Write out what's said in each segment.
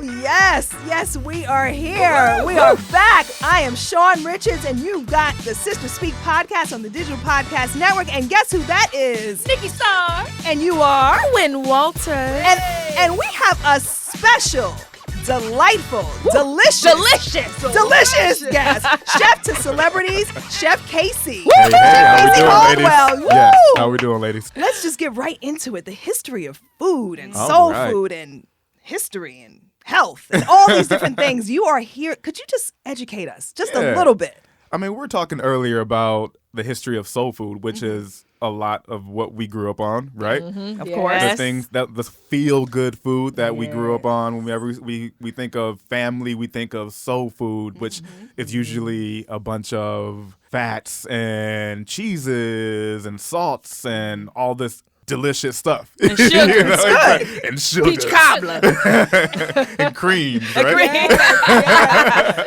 Yes, we are here. We are back. I am Sean Richards, and you've got the Sista Speak podcast on the Digital Podcast Network. And guess who that is? Nikki Starr. And you are? Win Walter. And we have a special, delightful, delicious guest. Chef to celebrities, Chef Casey. Hey, how we doing, Caldwell. ladies? Yes, how we doing, ladies? Let's just get right into it. The history of food and soul food and history and health and all these different things. You are here. Could you just educate us just a little bit? I mean, we were talking earlier about the history of soul food, which is a lot of what we grew up on, right? Of course. The things that the feel good food that we grew up on. Whenever we think of family, we think of soul food, which is usually a bunch of fats and cheeses and salts and all this delicious stuff. And sugar. And sugar. Peach cobbler. And creams, right?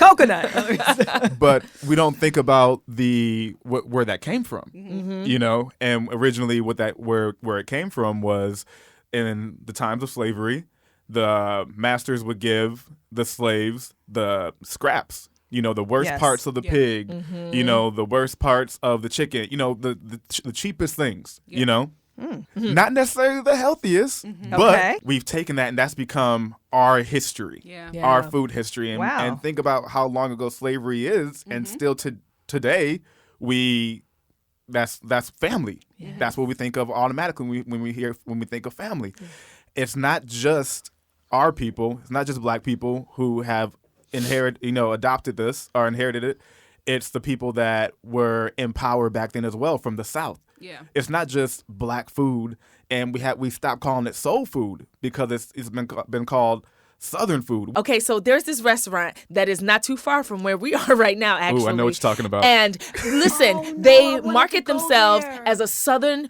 Coconut. But we don't think about where that came from, you know. And originally, where it came from was in the times of slavery. The masters would give the slaves the scraps, you know, the worst parts of the pig, you know, the worst parts of the chicken, you know, the cheapest things, you know. Not necessarily the healthiest, but we've taken that and that's become our history, our food history. And think about how long ago slavery is, and still today that's family. That's what we think of automatically when we think of family. It's not just our people. It's not just black people who have adopted this or inherited it. It's the people that were in power back then as well from the South. Yeah. It's not just black food, and we stopped calling it soul food because it's been called Southern food. Okay, so there's this restaurant that is not too far from where we are right now, actually. Ooh, I know what you're talking about. And listen, they market themselves as a Southern,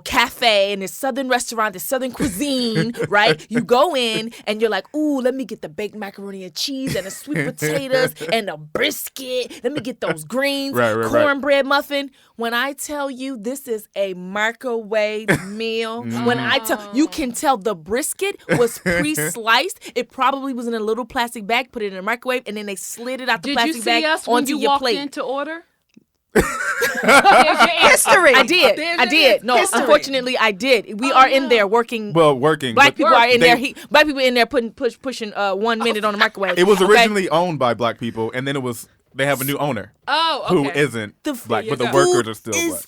cafe, and this Southern restaurant, this Southern cuisine, right? You go in, and you're like, ooh, let me get the baked macaroni and cheese and the sweet potatoes and the brisket. Let me get those greens, cornbread muffin. When I tell you this is a microwave meal, you can tell the brisket was pre-sliced. It probably was in a little plastic bag, put it in a microwave, and then they slid it out the plastic bag onto your plate. Did you see us when you walked in to order? History. I did. No, History. Unfortunately, I did. We are in there working. Well, working. Black people are in there. Black people in there pushing 1 minute on the microwave. It was originally owned by black people, and then they have a new owner. Oh, okay. Who isn't black, but the workers are still black.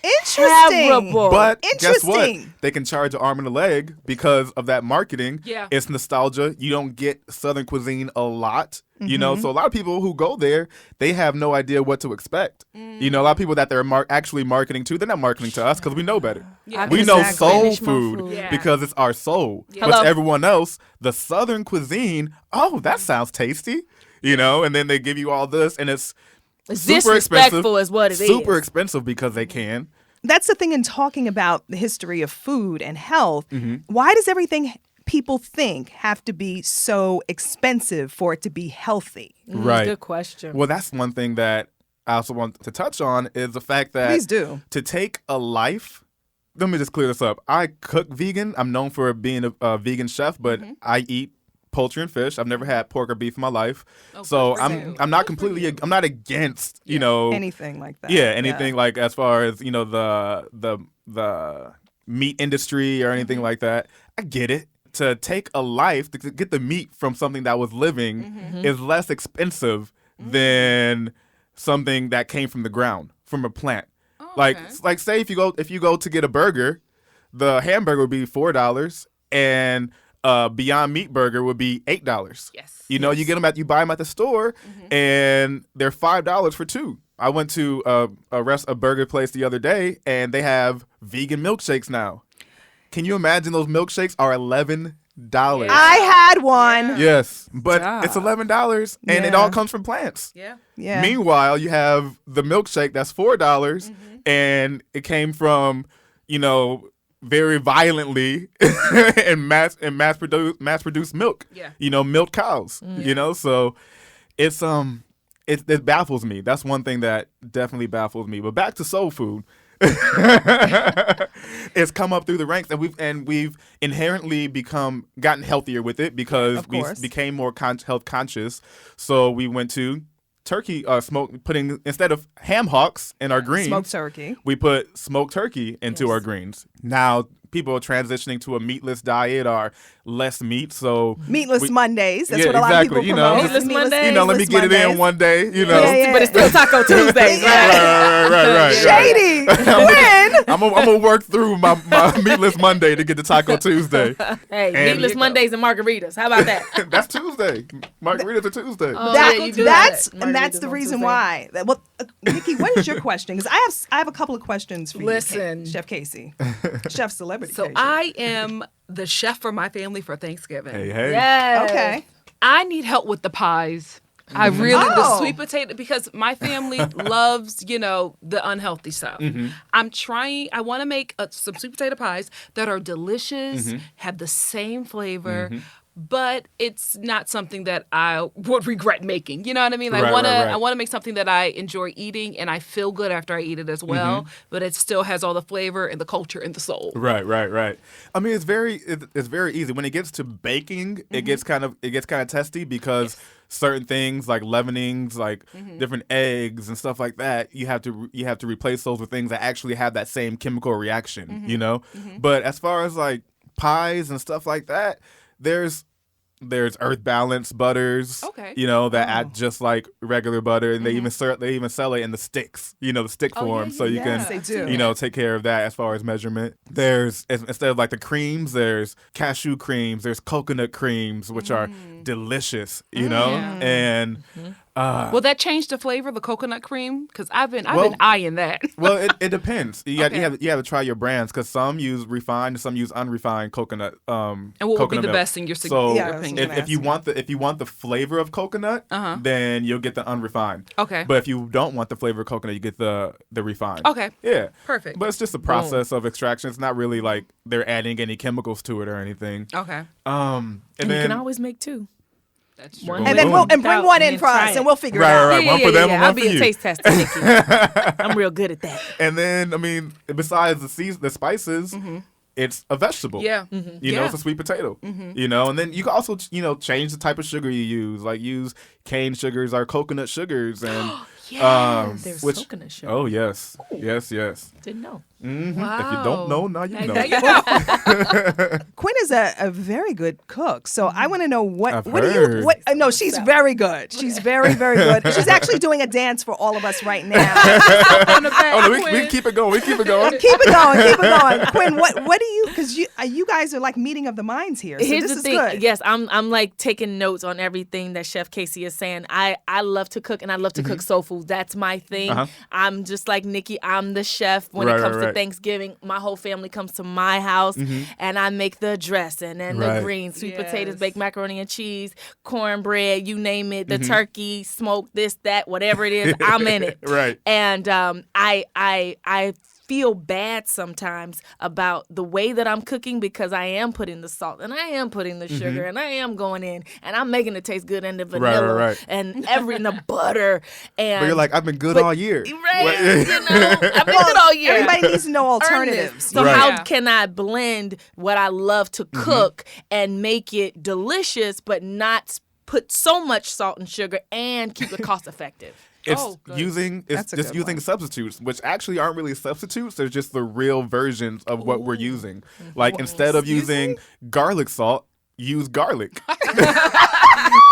Interesting. Terrible. But guess what? They can charge an arm and a leg because of that marketing. Yeah. It's nostalgia. You don't get Southern cuisine a lot, you know? So a lot of people who go there, they have no idea what to expect. You know, a lot of people that they're actually marketing to, they're not marketing to us because we know better. Yeah. We know soul food Yeah. because it's our soul. Yeah. But to everyone else, the Southern cuisine, oh, that sounds tasty, you know? And then they give you all this, and it's super disrespectful is what it is. Super expensive because they can. That's the thing in talking about the history of food and health. Why does everything people think have to be so expensive for it to be healthy? Right. Good question. Well, that's one thing that I also want to touch on is the fact that Please do. To take a life. Let me just clear this up. I cook vegan. I'm known for being a vegan chef, but I eat poultry and fish. I've never had pork or beef in my life. So I'm not against, anything like that. Yeah, anything like as far as, the meat industry or anything like that. I get it. To take a life, to get the meat from something that was living is less expensive than something that came from the ground, from a plant. Like say if you go to get a burger, the hamburger would be $4 and Beyond Meat burger would be $8. Yes. You buy them at the store, and they're $5 for two. I went to a burger place the other day, and they have vegan milkshakes now. Can you imagine those milkshakes are $11? I had one. Yes, but it's $11, and it all comes from plants. Yeah. Meanwhile, you have the milkshake that's $4, and it came from, very violently and mass produced milk. Yeah. Milk cows. So it baffles me. That's one thing that definitely baffles me. But back to soul food. it's come up through the ranks, and we've inherently gotten healthier with it because we became more health conscious. So we went to turkey putting instead of ham hocks in our greens, smoked turkey. We put smoked turkey into our greens. Now people are transitioning to a meatless diet or less meat. So meatless Mondays. That's what a lot of people promote. Meatless Mondays. Let me get it in one day. But it's still Taco Tuesdays, right. Shady. When? I'm gonna work through my meatless Monday to get to Taco Tuesday. Hey, meatless Mondays and margaritas. How about that? That's Tuesday. Margaritas are Tuesday. That's the reason why. Well, Nikki, what is your question? Because I have a couple of questions for you, Chef Casey, Chef Celebrity. So I am the chef for my family for Thanksgiving. Hey. Yes. Okay. I need help with the pies. I really, the sweet potato, because my family loves, the unhealthy stuff. I want to make some sweet potato pies that are delicious, have the same flavor, but it's not something that I would regret making. You know what I mean? I want to make something that I enjoy eating and I feel good after I eat it as well, but it still has all the flavor and the culture and the soul. Right. I mean, it's very easy. When it gets to baking, it gets kind of testy because certain things like leavenings, like different eggs and stuff like that, you have to replace those with things that actually have that same chemical reaction, But as far as like pies and stuff like that, there's Earth Balance butters, that act just like regular butter, and they even sell it in the sticks, the stick form, so you can take care of that as far as measurement. There's, instead of like the creams, there's cashew creams, there's coconut creams, which are delicious, and will that change the flavor, the coconut cream? Because I've been eyeing that. Well, it depends. You have to try your brands, because some use refined and some use unrefined coconut. And what would be the best in your opinion? If you want the flavor of coconut, then you'll get the unrefined. Okay. But if you don't want the flavor of coconut, you get the refined. Okay. Yeah. Perfect. But it's just a process of extraction. It's not really like they're adding any chemicals to it or anything. Okay. And then you can always make two. That's true. And then bring one in for us, and we'll figure it out. Right. One for them and one for you. I'll be a taste tester, Nikki. I'm real good at that. And then, I mean, besides the spices, it's a vegetable. Yeah. It's a sweet potato. And then you can also, change the type of sugar you use. Like use cane sugars or coconut sugars. And there's coconut sugar. Oh, yes. Ooh. Yes. Didn't know. Wow. If you don't know, now you know. Quinn is a very good cook, so I want to know what do heard. you what? No, she's very good. She's very good. She's actually doing a dance for all of us right now. We can keep it going. Keep it going. Quinn, what do you? Because you guys are like meeting of the minds here. So Here's this the is thing. good. Yes, I'm like taking notes on everything that Chef Casey is saying. I love to cook, and I love to cook soul food. That's my thing. I'm just like Nikki. I'm the chef when it comes to Thanksgiving. My whole family comes to my house, and I make the dressing and the greens, sweet potatoes, baked macaroni and cheese, cornbread, you name it, the turkey, smoked this, that, whatever it is, I'm in it. Right. And I feel bad sometimes about the way that I'm cooking, because I am putting the salt and I am putting the sugar and I am going in and I'm making it taste good, and the vanilla and the butter. And but you're like, I've been good all year. Right. I've been good all year. Everybody needs to know alternatives. So how can I blend what I love to cook and make it delicious, but not put so much salt and sugar and keep it cost effective? It's using substitutes, which actually aren't really substitutes. They're just the real versions of what we're using. Like instead of using garlic salt, use garlic.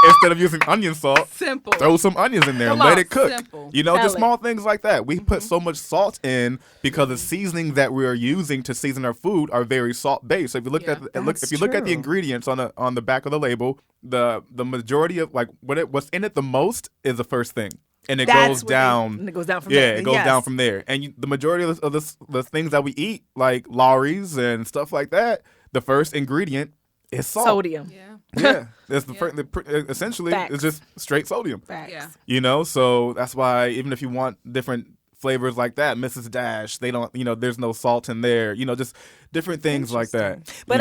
Instead of using onion salt, throw some onions in there and let it cook. Simple. Just small things like that. We put so much salt in because the seasonings that we are using to season our food are very salt based. So if you look at the ingredients on the back of the label, the majority of like what's in it the most is the first thing. And it goes down. And it goes down from there. Yeah, it goes down from there. And the majority of the things that we eat, like Lawry's and stuff like that, the first ingredient is salt. Sodium. Yeah. That's essentially, Facts. it's just straight sodium. Facts. Yeah. So that's why even if you want different flavors like that. Mrs. Dash, they don't, there's no salt in there. Just different things like that. But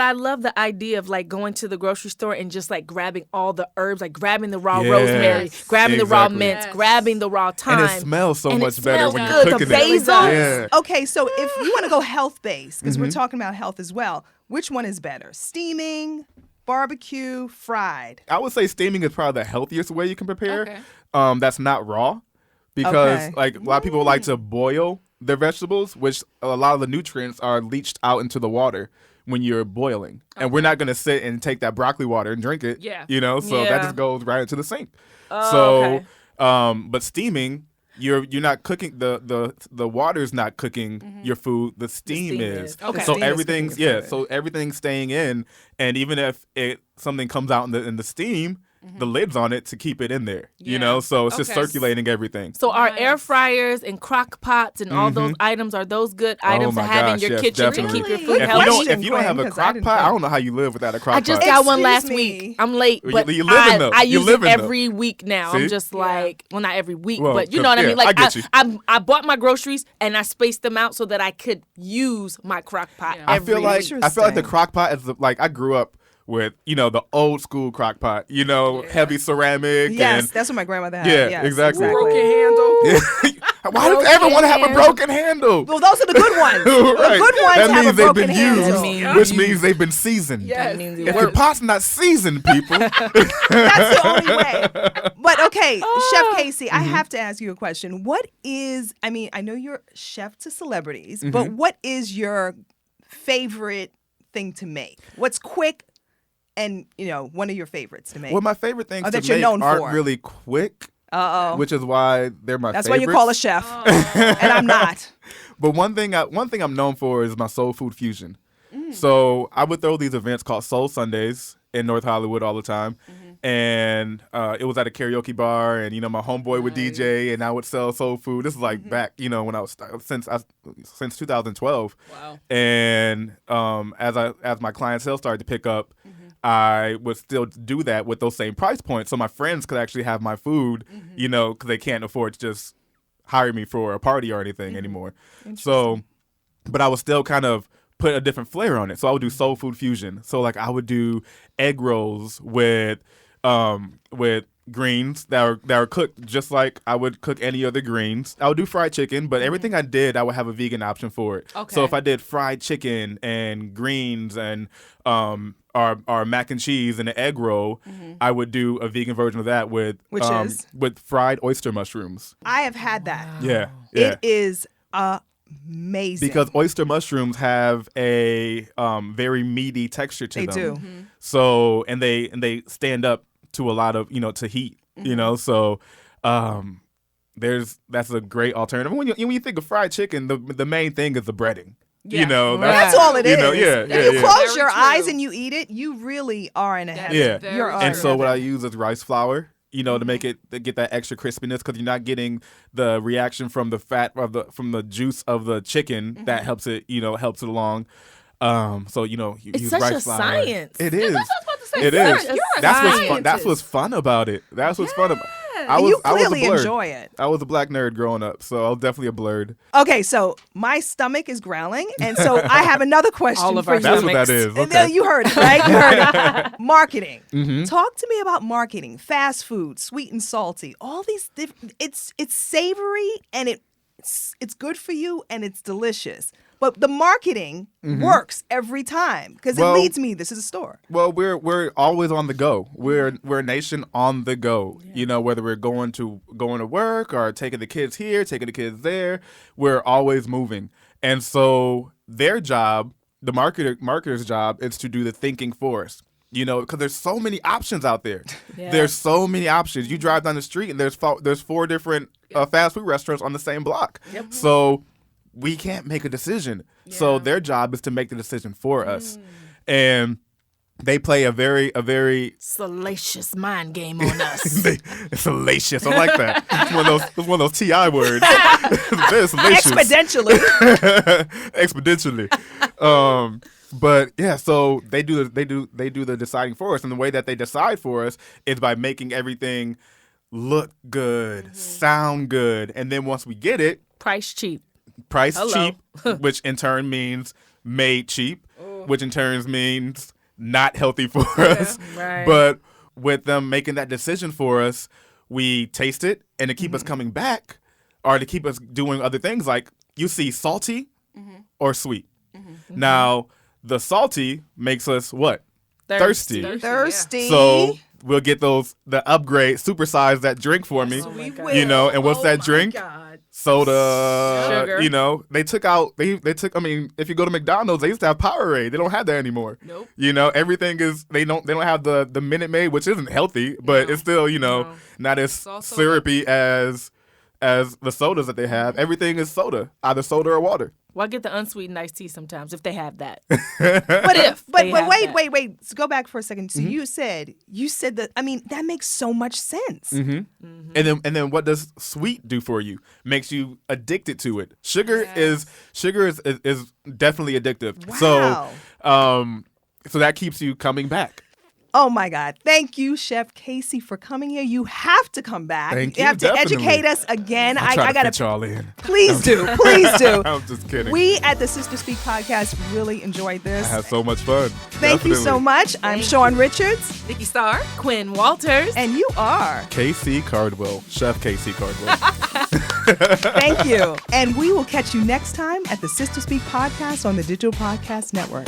I love the idea of like going to the grocery store and just like grabbing all the herbs, like grabbing the raw rosemary, grabbing the raw mint, grabbing the raw thyme. And it smells so much better when good. you're cooking The basil. it. Yeah. Okay, so if you want to go health-based, because we're talking about health as well, which one is better? Steaming, barbecue, fried? I would say steaming is probably the healthiest way you can prepare. Okay. That's not raw. Because like a lot of people like to boil their vegetables, which a lot of the nutrients are leached out into the water when you're boiling. And we're not going to sit and take that broccoli water and drink it. Yeah. So that just goes right into the sink. Okay. But steaming, you're not cooking the water's not cooking your food. The steam is. Okay. So Steam is everything's cooking your food. so everything's staying in, and even if something comes out in the steam, the lid's on it to keep it in there. So it's just Okay. circulating everything. So are Nice. air fryers and crock pots and all those items, are those good items my to have in gosh, your yes, kitchen definitely. to keep your Really? food Good healthy? If you don't have a Queen, 'cause I crock didn't pot, know. I don't know how you live without a crock I pot. just got one last Excuse me. week. I'm late, but You live in them. I You use live it in them. every week now. See? I'm just like, well, not every week, Well, but you know what I mean? yeah, Like, I get you. I bought my groceries and I spaced them out so that I could use my crock pot Yeah. I every feel like week. the crock pot is like I grew up with the old school crock pot, heavy ceramic. Yes, and, that's what my grandmother had. Yeah, Yes, exactly. Broken handle. Why does everyone have a broken handle? Well, those are the good ones. Right. The good ones that have means a they've broken been handle. used, means which means they've been seasoned. Yes. means it If your works. pot's not seasoned, people. That's the only way. But okay, Chef Casey, I Mm-hmm. have to ask you a question. What is, I know you're chef to celebrities, Mm-hmm. but what is your favorite thing to make? What's quick and, one of your favorites to make? Well, my favorite things Or to that you're make known aren't for. really quick, Uh-oh. which is why they're my That's favorites. why you call a chef. And I'm not. But one thing I'm known for is my soul food fusion. So I would throw these events called Soul Sundays in North Hollywood all the time. And it was at a karaoke bar, and my homeboy would DJ, and I would sell soul food. This is like back, when I was since 2012. Wow. And as my clientele started to pick up, I would still do that with those same price points, so my friends could actually have my food, because they can't afford to just hire me for a party or anything anymore. So, but I would still kind of put a different flair on it. So I would do soul food fusion. So like I would do egg rolls with greens that are cooked just like I would cook any other greens. I would do fried chicken, but everything I did, I would have a vegan option for it. Okay. So if I did fried chicken and greens and our mac and cheese and an egg roll, I would do a vegan version of that with Which is? with fried oyster mushrooms. I have had that. Yeah. It is amazing. Because oyster mushrooms have a very meaty texture to they them. do. So and they stand up to a lot of to heat. So that's a great alternative. When you think of fried chicken, the main thing is the breading. Yeah. That's all it is. Yeah, If yeah, you yeah. close Very your true. eyes and you eat it, you really are in a heaven. Yeah. Very You're true. And so what I heaven. use is rice flour, to make it to get that extra crispiness, because you're not getting the reaction from the fat from the juice of the chicken that helps it along. So you It's use such rice a flour. science. It is. That's what I was about to say. It You're is. a That's what's fun. scientist. That's what's fun about it. That's what's fun about. And you I was a clearly blurred. enjoy it. I was a black nerd growing up, so I was definitely a blurred. Okay, so my stomach is growling, and so I have another question All of for our you. That's what that Stomachs. is. And Okay. you heard it, right? You heard it. Marketing. Mm-hmm. Talk to me about marketing. Fast food, sweet and salty. All these different. It's savory and it's good for you and it's delicious. But the marketing works every time because Well- it leads me. This is a store. Well, we're always on the go. We're a nation on the go. Whether we're going to work or taking the kids here, taking the kids there, we're always moving. And so their job, the marketer's job, is to do the thinking for us. Because there's so many options out there. Yeah. There's so many options. You drive down the street and there's 4 different fast food restaurants on the same block. Yep. So we can't make a decision. So their job is to make the decision for us. And they play a very Salacious mind game on us. it's salacious. I like that. It's one of those TI words. Very salacious. Exponentially. Exponentially. But yeah, so they do the deciding for us, and the way that they decide for us is by making everything look good, sound good, and then once we get it, Price cheap. price Hello. cheap, which in turn means made cheap, which in turn means not healthy for us. right. But with them making that decision for us, we taste it, and to keep us coming back, or to keep us doing other things, like you see salty or sweet. Now, the salty makes us what? Thirsty. Thirsty. So we'll get the upgrade, supersize that drink for me. We God. will. You know, and what's that drink? Soda. Sugar. You know, they took, I mean, if you go to McDonald's, they used to have Powerade. They don't have that anymore. Nope. You know, everything is, they don't have the Minute Maid, which isn't healthy, but it's still, you know, not as all soda. syrupy as the sodas that they have. Everything is soda, either soda or water. Well, I get the unsweetened iced tea sometimes if they have that. But they have wait, that. wait. So go back for a second. So you said that. I mean, that makes so much sense. And then what does sweet do for you? Makes you addicted to it. Sugar is definitely addictive. Wow. So that keeps you coming back. Oh my God. Thank you, Chef Casey, for coming here. You have to come back. Thank You you, have to definitely. educate us again. I try to gotta fit y'all in. please do. Please do. I'm just kidding. We at the Sista Speak podcast really enjoyed this. I had so much fun. Thank you so much. I'm Sean Richards, Nikki Starr. Quinn Walters. and you are. KC Cardwell, Chef KC Cardwell. Thank you. And we will catch you next time at the Sista Speak podcast on the Digital Podcast Network.